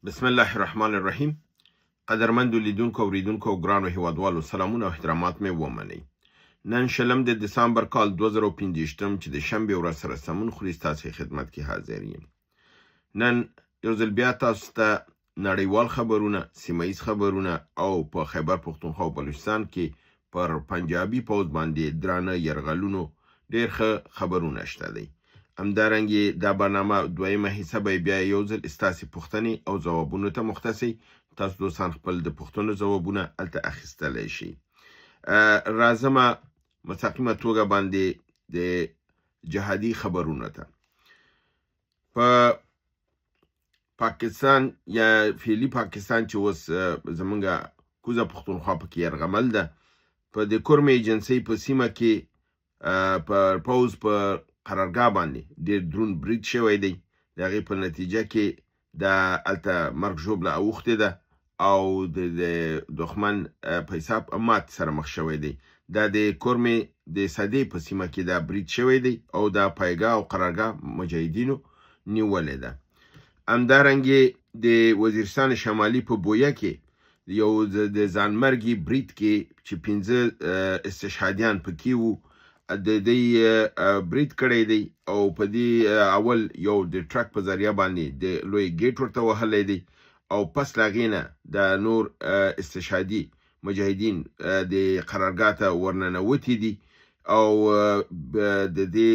بسم الله الرحمن الرحیم. قدرمندو لیدونکو اوریدونکو ګرانو هیوادوالو سلامونه او احترامات مې ومنئ. نن شلم د دسامبر کال 2015 چې د شنبې ورځ سره سمون خوري ستاسو خدمت کې حاضر یم. نن یو ځل بیا تاسو ته نړیوال خبرونه، سیمه‌ایز خبرونه او په خیبر پښتونخوا او بلوچستان کې پر پنجابي پوځ باندې درانه یرغلونو ډېر ښه خبرونه شته دی. همدارنګه دا برنامه دویمه حصه به بیا یو ځل ستاسو پوښتنې او ځوابونو ته مختصي. تاسو دوستان خپل د پوښتنو ځوابونه الته اخیستلی شي. راځم مستقیمه توګه باندې د جهادي خبرونه ته. په پاکستان یا فعلي پاکستان چې اوس زمونږ کوزه پښتونخوا پکې یرغمل ده، په د کورمې ایجنسۍ په سیمه کې په پوځ په قرارګاه باندې ډېر دروند برید شوی دی. د هغې په نتیجه کې د هلته مرګ ژوبله اوښتې ده او د دښمن په حساب مات سره مخ شوی دی. دا د کورمې د سدې په سیمه کې دا برید شوی دی او دا پایګاه او قرارګاه مجاهدینو نیولې ده. همدارنګې د وزیرستان شمالي په بویه کې یو د ځانمرګي برید کې چې 15 استشهادیان پکې وو، د دې برید کړی دی او په دې اول یو د ټرک په ذریعه باندې د لوی ګیټ ورته وهلی دی او پس له هغې نه د نور استشهادي مجاهدین د قرارګاه ته ورننوتي دي او د دې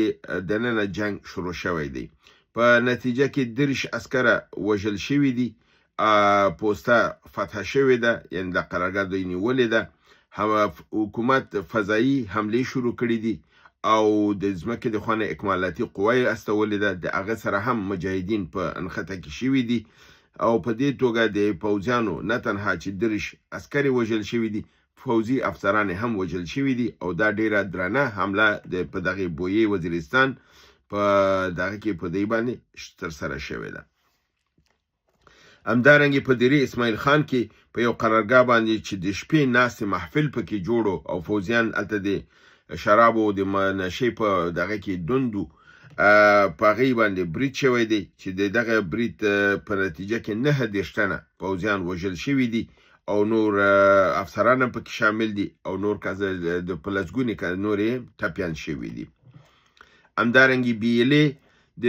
دننه جنگ شروع شوی دی. په نتیجه کې 30 عسکره وژل شوي دي. پوسته فتح شوې ده، یعنې د قرارګاه دوی نیولې ده. حکومت فضایي حملې شروع کړي دي او د ځمکې د خوا نه اکمالاتي قوه یې استولې ده. د هغه سره هم مجاهدین په انخته کې شوي دي او په دې توګه د پوځیانو نه تنها چې 30 عسکرې وژل شوي دي، پوځي افسران هم وژل شوي دي او دا ډیره درنه حمله په دغه بویې وزیرستان په دغه کې په دې باندې ترسره شوې ده. همدارنګه په دیرې اسماعیل خان کې په یو قرارګاه باندې چې د شپې ناستې محفل پکې جوړو او فوزیان الته د شرابو د نشې په دغه کې دوندو په هغې باندې برید شوی دی چې د دغه برید په نتیجه کې 9 تنه پوځیان وژل شوي دي او نور افسران هم پکې شامل دي او نور د په لسګونې نور یې ټپیان شوي دي. همدارنګه بیلې د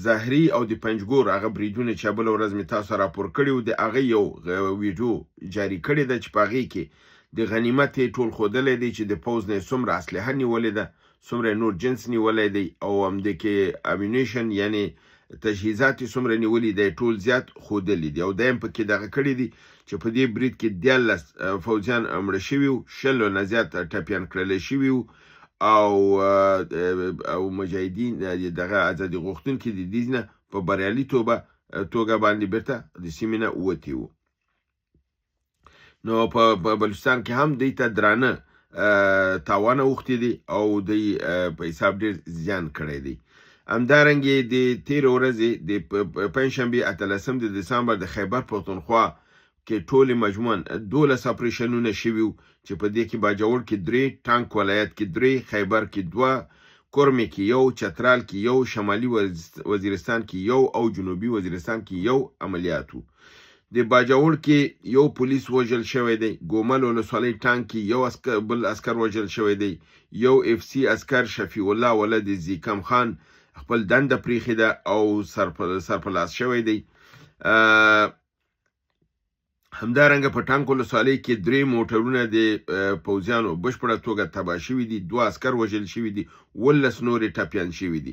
زهري او د پنجګور هغه بریدونه چې بله ورځ مې تاسو راپور کړي وو، د هغه یو ویډیو جاري کړې ده چې په هغې کې د غنیمت یې ټول ښودلی دی چې د پوځ نه یې څومره اسلحه نیولې ده، څومره نور جنس نیولی دی او همدې امونیشن یعنې تجهیزات یې څومره نیولي دی ټول زیات ښودلي دي او دا هم پکې دغه کړي دي چې په دې برید کې 14 فوجیان مړه شوي وو، 100 نه زیات ټپیان کړلی شوي وو او مجاهدین دغه ازادي غوښتونکي د دې نه په بریالي توګه باندې بیرته د سیمې نه ووتي وو. نو په بلوچستان کې هم دوی ته درانه تاوان اوښتي دي او دوی په حساب ډېر زیان کړی دی. همدارنګې د تېرې ورځې د پنجشنبې 18 د دسامبر د خیبر پښتونخوا کې ټولې مجموعاً 12 اپریشنونه شوي وو چې په دې کې باجوړ کې 3، ټانک ولایت کې 3، خیبر کې 2، کورمې کې 1، چترال کې 1، شمالي وزیرستان کې 1 او جنوبي وزیرستان کې 1 عملیات وو. د باجوړ کې 1 پولیس وژل شوی دی، ګومل ولسوالۍ ټانک کې 1 بل اسکر وژل شوی دی، 1 FC اسکر شفیع الله ولد زیکم خان خپل دنده پریښې ده او سرپلاس شوی دی. همدارنګه په ټانک ولسوالۍ کې 3 موټرونه د پوځیانو بشپړه توګه تباه شوي دي، 2 عسکر وژل شوي دي، 19 نورې ټپیان شوي دي.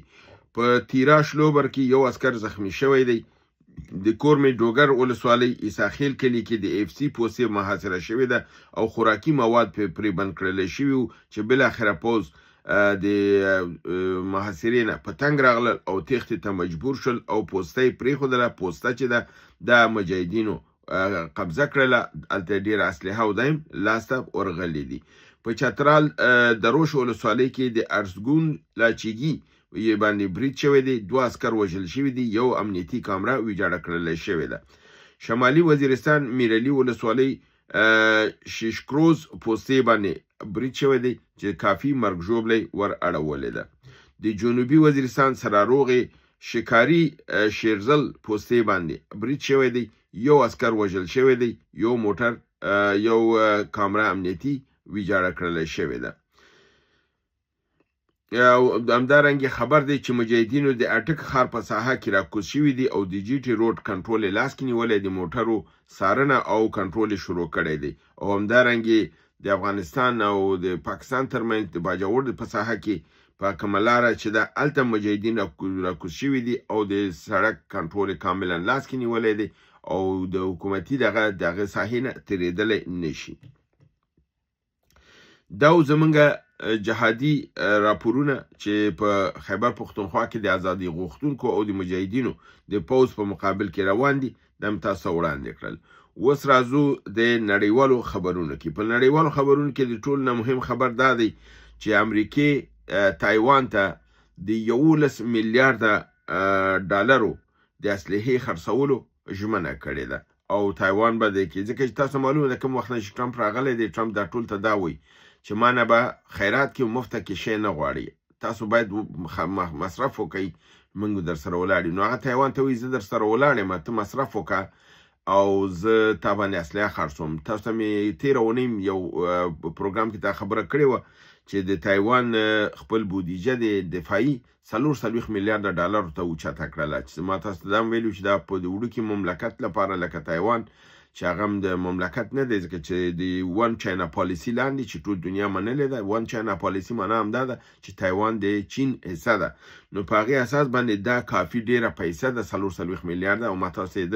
په تیراش لوبر کې 1 عسکر زخمی شوی دی. د کورمې ډوګر ولسوالۍ عیساخیل کلي کې د FC پوستې محاصره شوې ده او خوراکي مواد پرې بند کړلی شوي وو چې بالاخره پوځ د محاصرې نه په تنګ راغلل او تېښتې ته مجبور شول او پوسته یې پرېښودله. پوسته چې ده د مجاهدینو قبضه کړله، هلته ډېره اسلحه او دایم لاسته ورغلي دي. په چترال د روش ولسوالۍ کې د ارزګون لاچیګي باندې برید شوی دی، 2 عسکر وژل شوي دي، 1 امنیتي کامره ویجاړه کړلی شوې ده. شمالي وزیرستان میرلي ولسوالۍ شیشکروز پوستې باندې برید شوی دی چې کافي مرګ ژوبلی ور اړولې ده. د جنوبي وزیرستان سراروغې شکاری شیرزل پوستې باندې برید شوی دی، یو عسکر وژل شوی دی، یو موټر یو کامره امنیتي ویجاړه کړل شوې ده. همدارنګه خبر دی چې مجاهدینو د اټک ښار په ساحه کې راکوز شوي دي او د جی ټي روډ کنټرول یې لاس کې نیولی د موټرو څارنه او کنټرول یې شروع کړی دی. او همدارنګه د افغانستان او د پاکستان ترمنځ د باجوړ په ساحه کې په کومه لاره چې د هلته مجاهدین راکوز شوي دي او د سړک کنټرول یې کاملا لاس کې نیولی دی او د حکومتي دغه ساحې نه تېرېدلی نشي. دا زمونږ جهادي راپورونه چې په خیبر پښتونخوا کې د ازادي غوښتونکو او د مجاهدینو د پوځ په مقابل کې روان دي دا مې تاسو وړاندې کړل. اوس راځو د نړیوالو خبرونو کې. په نړیوالو خبرونو کې د ټول نه مهم خبر دا دی چې امریکې تایوان ته د 11 میلیارده ډالرو د اسلحې خرڅولو ژمنه کړې ده او تایوان به د کې ځکه چې تاسو معلومه ده کوم وخت نه چې ټرمپ راغلی دی، ټرمپ دا ټول ته دا وایي چې ما نه به خیرات کې مفته کې شی نه غواړي، تاسو باید مصرف وکړئ، موږ در سره ولاړ یو. نو هغه تایوان ته وایي زه در سره ولاړ یم، ته مصرف وکړه او زه تا باندې اسلحه خرڅوم. تاسو ته مې تېره اونۍ یو پروګرام کې دا خبره کړې وه چې د تایوان خپل بودیجه د دفاعي 40 میلیارده ډالرو ته اوچته کړله. چې ما تاسو ته دا هم ویلي چې دا په د وړوکي مملکت لپاره لکه تایوان چې هغه هم د مملکت نه دی، ځکه چې د ون چاینا پالیسي لاندې چې ټول دنیا منلې ده. ون چاینا پالیسي معنا هم دا ده چې تایوان د چین حصه ده. نو په هغې اساس باندې دا کافي ډېره پیسه ده 40 میلیارده. او ما تاسو یې د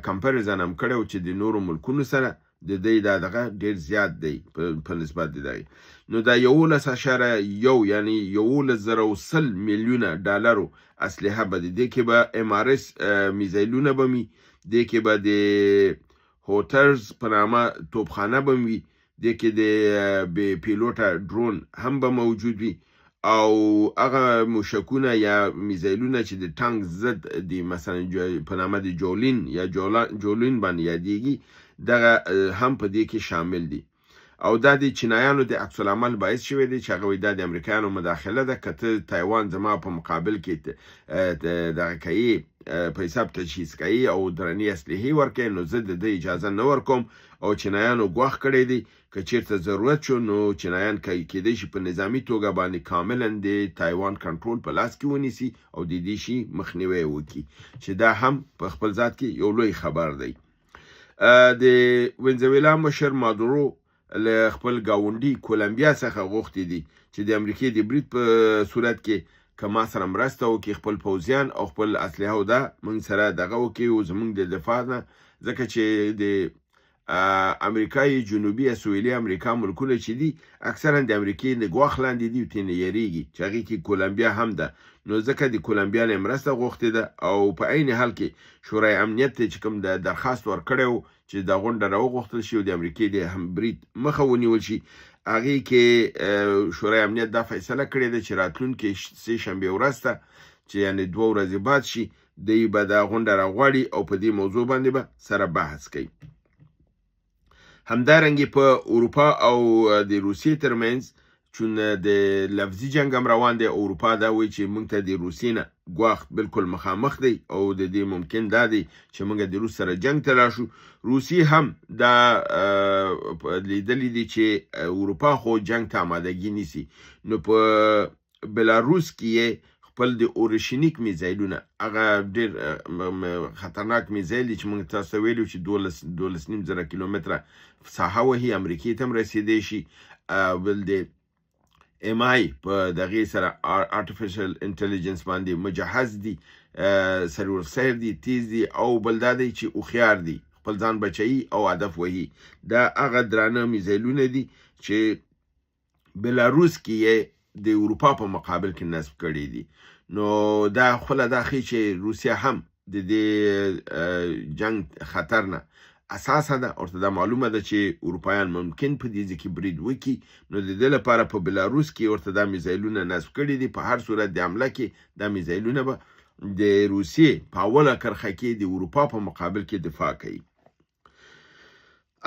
کمپریزن هم کړی و چې د نورو ملکونو سره د دې دا دغه ډېر زیات دی په نسبت د دغې. نو دا 11.1 یعنی 11,100 میلیونه ډالرو اسلحه به د دې کې به MRS میزایلونه به وي، دې کې به د هوټرز په نامه توپخانه به وي، دې کې د بې پیلوټه ډرون هم به موجود وي او هغه موشکونه یا میزایلونه چې د ټانک ضد د مثلا په نامه د جولین یا جولین باندې یادېږي دغه هم په دې کې شامل دي. او دا د چینایانو د عکس العمل باعث شوی دی چې هغه وایي دا د امریکایانو مداخله ده، که ته تایوان زما په مقابل کې دغه کوي په حساب تجهیز کوي او درنې اسلحې ورکوي نو زه د دې اجازه نه ورکوم. او چینایانو ګواښ کړی دی که چېرته ضرورت شو نو چینایان کیدای شي په نظامي توګه باندې کاملا د تایوان کنټرول په لاس کې ونیسي او د دې شي مخنیوی وکړي، چې دا هم په خپل ذات کې یو لوی خبر دی. د وینزویلا مشر مادورو له خپل ګاونډي کولمبیا څخه غوښتي دي چې د امریکې د برید په صورت کې که ما سره مرسته وکړي خپل پوځیان او خپل اسلحه او دا موږ سره دغه وکړي او زموږ د دفاع نه، ځکه چې د امریکای جنوبي یا سویلي امریکا ملکونه چې دي اکثرا د امریکې د ګواښ لاندې دي او ترې نه یېرېږي، چې هغې کې کولمبیا هم ده. نو ځکه د کولمبیا نه مرسته غوښتې ده او په عین حال کې شورای امنیت ته چې کوم د درخواست ورکړی و چې دا غونډه راوغوښتل شي او د امریکې د برید مخه ونیول شي، هغې کې شورای امنیت دا فیصله کړې ده چې راتلونکې سې شنبې ورځ ته چې یعنې 2 ورځې بعد شي دوی به دا غونډه راغواړي او په دې موضوع باندې به سره بحث کوي. همدارنګه په اروپا او د روسیې ترمنځ چون د لفظي جنگ هم روان دی، اروپا دا وایي چې موږ ته د روسیې نه ګواښ بالکل مخامخ دی او د دې ممکن دا دی چې موږ د روس سره جنگ ته لاړ شو. روسیې هم دا لیدلی دی چې اروپا خو جنگ ته آمادګي نیسي. نو په بلاروس کې خپل د اورشنیک میزایلونه هغه ډېر خطرناک میزایل دی چې موږ تاسو ویلو چې 12.5 کیلومتره ساحه وهي، امریکې ته هم رسېدی شي. بل د MI په دغې سره آرټیفیشل انټلیجنس باندې مجهز دي، سرور سیر دي، تیز دي او بل دا دی چې هوښیار دي، خپل ځان بچوي او هدف وهي. دا هغه درانه میزایلونه دي چې بلاروس کې یې د اروپا په مقابل کې نصب کړي دي. نو دا خپله دا ښیي چې روسیه هم د دې جنگ خطر نه اساسه ده، ورته دا معلومه ده چې اروپایان ممکن په دې ځای کې برید وکړي. نو د دې لپاره په بلاروس کې ورته دا میزایلونه نصب کړي دي. په هر صورت د حمله کې دا میزایلونه به د روسیې په اوله کرښه کې د اروپا په مقابل کې دفاع کوي.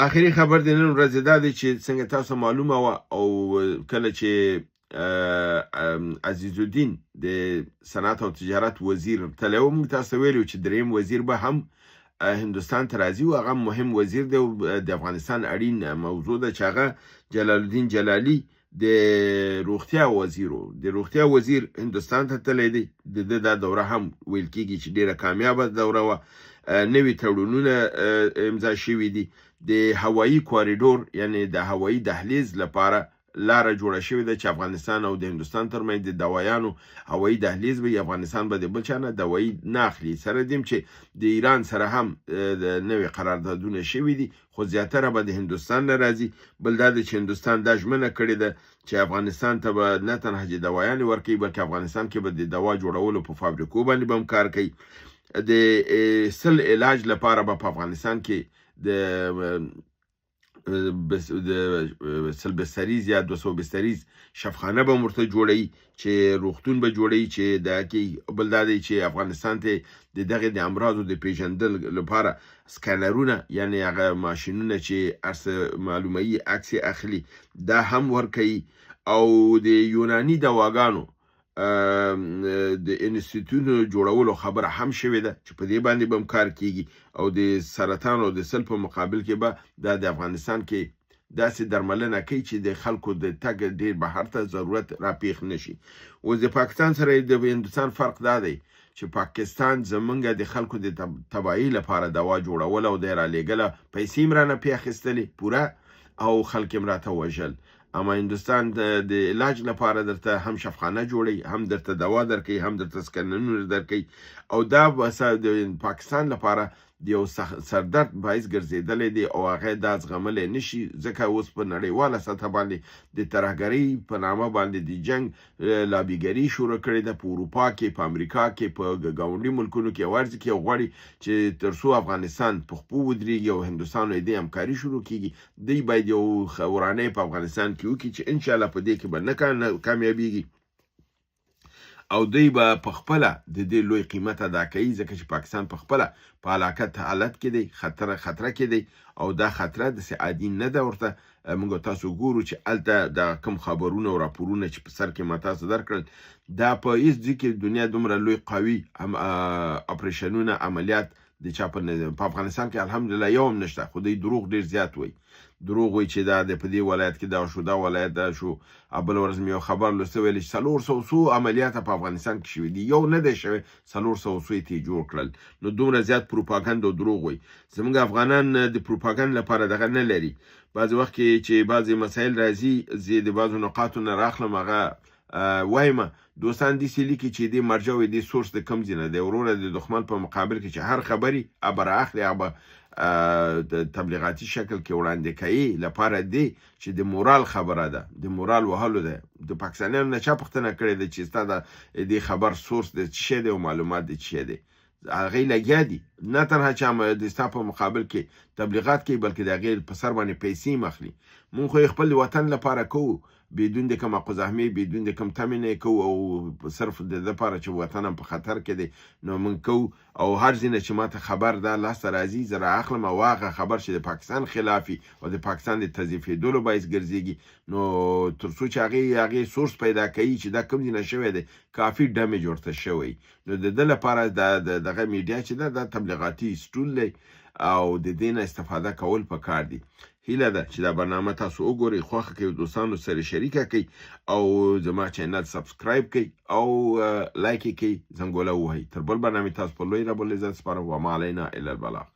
آخري خبر د نن ورځې دا دی چې څنګه تاسو معلومه وه او کله چې عزیز الدین د صنعت او تجارت وزیر تللی و. موږ تاسو ته ویلي چې دریم وزیر به هم هندوستان ته راځي او هغه مهم وزیر دی او د افغانستان اړین موضوع ده چې هغه جلال الدین جلالي د روغتیا وزیر و. د روغتیا وزیر هندوستان ته تللی دی. د دا دوره هم ویل کېږي چې ډیره کامیابه دوره وه. نوي تړونونه امضا شوي دي. د هوایي کوریډور یعنی د هوایي دهلیز لپاره لاره جوړه شوې ده چې افغانستان او د هندوستان ترمنځ د دوایانو هوایي دهلیز وي. افغانستان به د بل چا نه دوایي نه اخلي. سره دیم چې د ایران سره هم د نوې قراردادونه شوي دي خو زیاتره به د هندوستان نه راځي. بل دا دی چې هندوستان دا ژمنه کړې ده چې افغانستان ته به نه تنها چې دوایانې ورکوي بلکې افغانستان کې به د دوا جوړولو په فابریکو باندې به هم کار کوي. د سل علاج لپاره به په افغانستان کې د سل بستریز یا 200 بستریز شفخانه به ورته جوړوي چې روغتون به جوړوي چې دا کې بل دا دی چې افغانستان ته د دغه د امراضو د پیژندل لپاره سکانرونه یعنی هغه ماشینونه چې ارس معلومي عکس اخلي دا هم ورکوي. او د یوناني دواګانو د انسټیټیوټونو جوړولو خبره هم شوې ده چې په دې باندې به هم کار کیږي. او د سرطان او د سل په مقابل کې به د افغانستان کې داسې درملنه کوي چې د خلکو د تګ ډیر بهر ته ضرورت راپیښ نشي. اوس د پاکستان سره د هندوستان فرق دا دی چې پاکستان زمونږ د خلکو د تباهي لپاره دوا جوړول او د رالیږله پیسې هم رانه پې اخیستلې پوره او خلک هم راته وژل. اما هندوستان د علاج لپاره درته هم شفخانه جوړي هم درته دوا درکوي هم درته سکنرونه درکوي. او دا د پاکستان لپاره د یو سردرد باعث ګرځېدلی دی او هغه دا زغملی نشي ځکه اوس په نړیواله سطحه باندې د ترهګرۍ په نامه باندې د جنګ لابیګري شروع کړې ده. په اروپا کې په امریکا کې په ګاونډي ملکونو کې ورځي کې غواړي چې تر څو افغانستان په خپو ودرېږي او هندوستان دې همکاري شروع کیږي دی باید یو ورانۍ په افغانستان کې وکړي چې انشاءالله په دې کې به نه کامیابیږي او دوی به په خپله د دې لوی قیمت ادا کوي ځکه چې پاکستان په خپله په هلاکت حالت کې دی خطره کې دی او دا خطره داسې عادي نه ده. ورته موږ تاسو ګورو چې هلته د کوم خبرونه او راپورونه چې په سر کې ما تاسو درکړل دا په هېڅ ځای کې دنیا دومره لوی قوي اپریشنونه عملیات د چا په افغانستان کې الحمدلله یو هم نشته. خو دوی دروغ ډیر زیات وایي. دروغ وایي چې دا د په دې ولایت کې دا شو دا ولایت دا شو. بل ورځ مې یو خبر لوستی ویل چې 400 عملیات په افغانستان کې شوي دي یو نه دی شوی 400 یې جوړ کړل. نو دومره زیات پروپاګند او دروغ وایي. زموږ افغانان د پروپاګند لپاره دغه نه لري. بعضې وخت کې چې بعضې مسایل راځي زه د بعضو نقاطو نه راخلم هغه وایم دوستان داسې لیکي چې دې مرجع وي دې سورس د کوم ځای نه دی وروره د دښمن په مقابل کې چې هر خبرې به رااخلي هغه د تبلیغاتي شکل کې وړاندې کوي لپاره دی چې د مورال خبره ده د مورال وهلو ده. د پاکستانیانو نه چا پوښتنه کړې ده چې ستا د دې خبر سورس د څه شی دی او معلومات د څه شی دی. هغې لګیا دي نه تنها چې د ستا په مقابل کې تبلیغات کوي بلکې د هغې په سر باندې پیسې هم اخلي. مونږ خو خپل وطن لپاره کوو بدون د کوم قزحمي بدون د کوم تمې نه کوو او صرف د لپاره چې وطن هم په خطر کې دی نو مونږ کوو. او هر ځینه چې ماته خبر دا لاسته راځي زه رااخلم او هغه خبر چې د پاکستان خلافي او د پاکستان د تضعیفېدلو باعث ګرځېږي نو تر څو چې هغې سورس پیدا کوي چې دا کوم ځای نه شوی دی کافي ډمیج ورته شوی نو د ده لپاره دغه میډیا چې ده دا تبلیغاتي سټول دی او د دې نه استفاده کول پکار دي. هیله ده چې دا برنامه تاسو وګورئ خوښه کوي دوستانو سره شریکه کوي او زما چینل سبسکرایب کوي او لایک یې کوي زنګوله ووهئ. تر بل برنامې تاسو په لوی رب العزت سپارم وما علینا الا البلاغ.